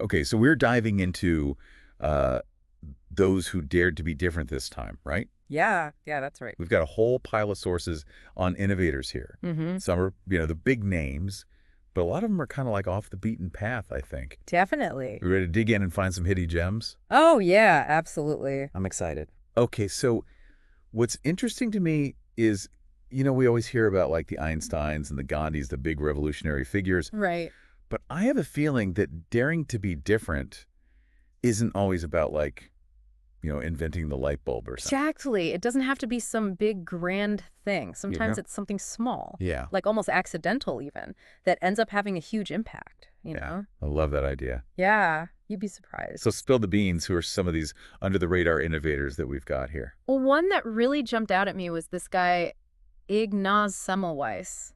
Okay, so we're diving into uh, those who dared to be different this time, right? Yeah, yeah, that's right. We've got a whole pile of sources on innovators here. Mm-hmm. Some are, the big names, but a lot of them are kind of like off the beaten path, I think. Definitely. You ready to dig in and find some hidden gems? Oh, yeah, absolutely. I'm excited. Okay, so what's interesting to me is, we always hear about like the Einsteins and the Gandhis, the big revolutionary figures, Right. but I have a feeling that daring to be different isn't always about like, inventing the light bulb or something. Exactly. It doesn't have to be some big grand thing. You Sometimes know? it's something small, Yeah, like almost accidental even, that ends up having a huge impact, you yeah. know? I love that idea. Yeah, you'd be surprised. So spill the beans. Who are some of these under the radar innovators that we've got here? Well, one that really jumped out at me was this guy, Ignaz Semmelweis.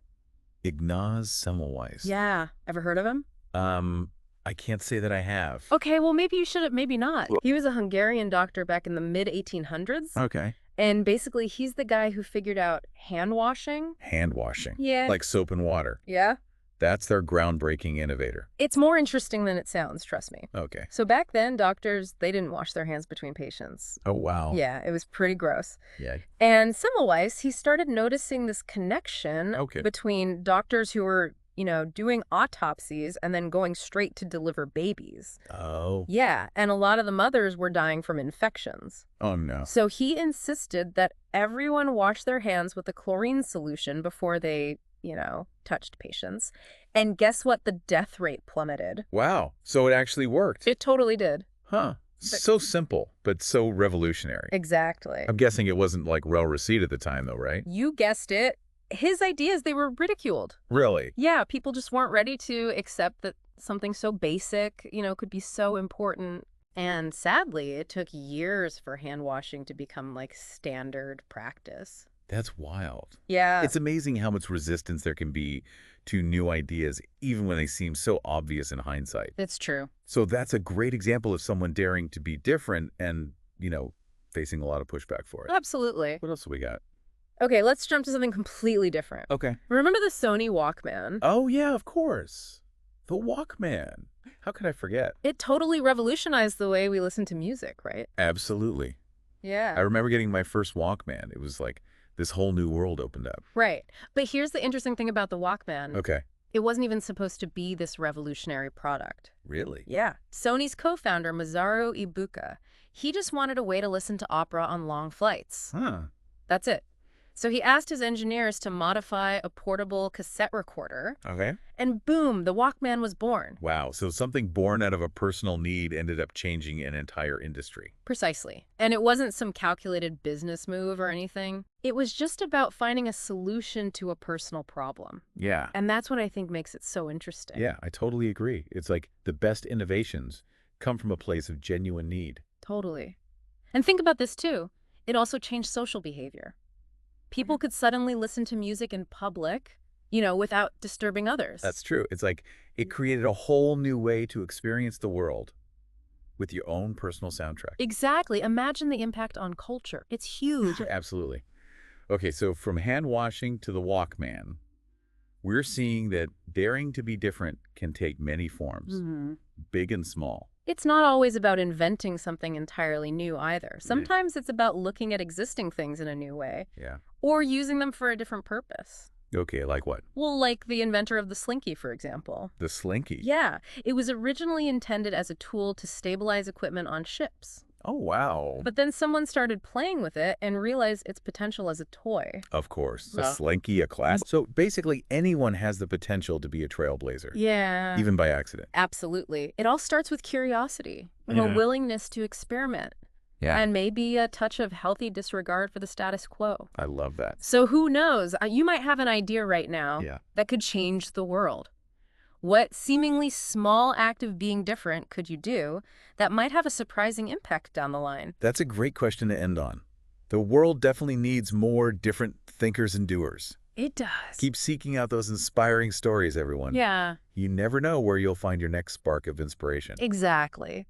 Ignaz Semmelweis. Yeah. Ever heard of him? Um, I can't say that I have. Okay, well, maybe you should have, maybe not. Well- He was a Hungarian doctor back in the mid-1800s. Okay. And basically, he's the guy who figured out hand washing. Hand washing. Yeah. Like soap and water. Yeah? That's their groundbreaking innovator. It's more interesting than it sounds, trust me. Okay. So back then, doctors, they didn't wash their hands between patients. Oh, wow. Yeah, it was pretty gross. Yeah. And Semmelweis, he started noticing this connection Okay. between doctors who were, doing autopsies and then going straight to deliver babies. Oh. Yeah, and a lot of the mothers were dying from infections. Oh, no. So he insisted that everyone wash their hands with a chlorine solution before they, touched patients. And guess what? The death rate plummeted. Wow. So it actually worked. It totally did. Huh. So simple, but so revolutionary. Exactly. I'm guessing it wasn't like well received at the time, though, right? You guessed it. His ideas, they were ridiculed. Really? Yeah, people just weren't ready to accept that something so basic, could be so important. And sadly, it took years for hand washing to become like standard practice. That's wild. Yeah. It's amazing how much resistance there can be to new ideas, even when they seem so obvious in hindsight. It's true. So that's a great example of someone daring to be different and, facing a lot of pushback for it. Absolutely. What else do we got? Okay, let's jump to something completely different. Okay. Remember the Sony Walkman? Oh, yeah, of course. The Walkman. How could I forget? It totally revolutionized the way we listen to music, right? Absolutely. I Yeah. remember getting my first Walkman. It was like this whole new world opened up. Right. But here's the interesting thing about the Walkman. Okay. It wasn't even supposed to be this revolutionary product. Really? Yeah. Sony's co-founder, Masaru Ibuka, he just wanted a way to listen to opera on long flights. Huh. That's it. So he asked his engineers to modify a portable cassette recorder, Okay. and boom, the Walkman was born. Wow. So something born out of a personal need ended up changing an entire industry. Precisely. And it wasn't some calculated business move or anything. It was just about finding a solution to a personal problem. Yeah. And that's what I think makes it so interesting. Yeah, I totally agree. It's like the best innovations come from a place of genuine need. Totally. And think about this too. It also changed social behavior. People could suddenly listen to music in public, without disturbing others. That's true. It's like it created a whole new way to experience the world with your own personal soundtrack. Exactly. Imagine the impact on culture. It's huge. Absolutely. Okay, so from hand washing to the Walkman, we're seeing that daring to be different can take many forms, Mhm. big and small. It's not always about inventing something entirely new either. Sometimes it's about looking at existing things in a new way Yeah. or using them for a different purpose. Okay, like what? Well, like the inventor of the Slinky, for example. The Slinky. Yeah, it was originally intended as a tool to stabilize equipment on ships. Oh, wow. But then someone started playing with it and realized its potential as a toy. Of course. A Yeah. Slinky, a class. So basically anyone has the potential to be a trailblazer, Yeah. even by accident. Absolutely. It all starts with curiosity, Yeah. a willingness to experiment, Yeah. and maybe a touch of healthy disregard for the status quo. I love that. So who knows? You might have an idea right now Yeah. that could change the world. What seemingly small act of being different could you do that might have a surprising impact down the line? That's a great question to end on. The world definitely needs more different thinkers and doers. It does. Keep seeking out those inspiring stories, everyone. Yeah, You never know where you'll find your next spark of inspiration. exactly.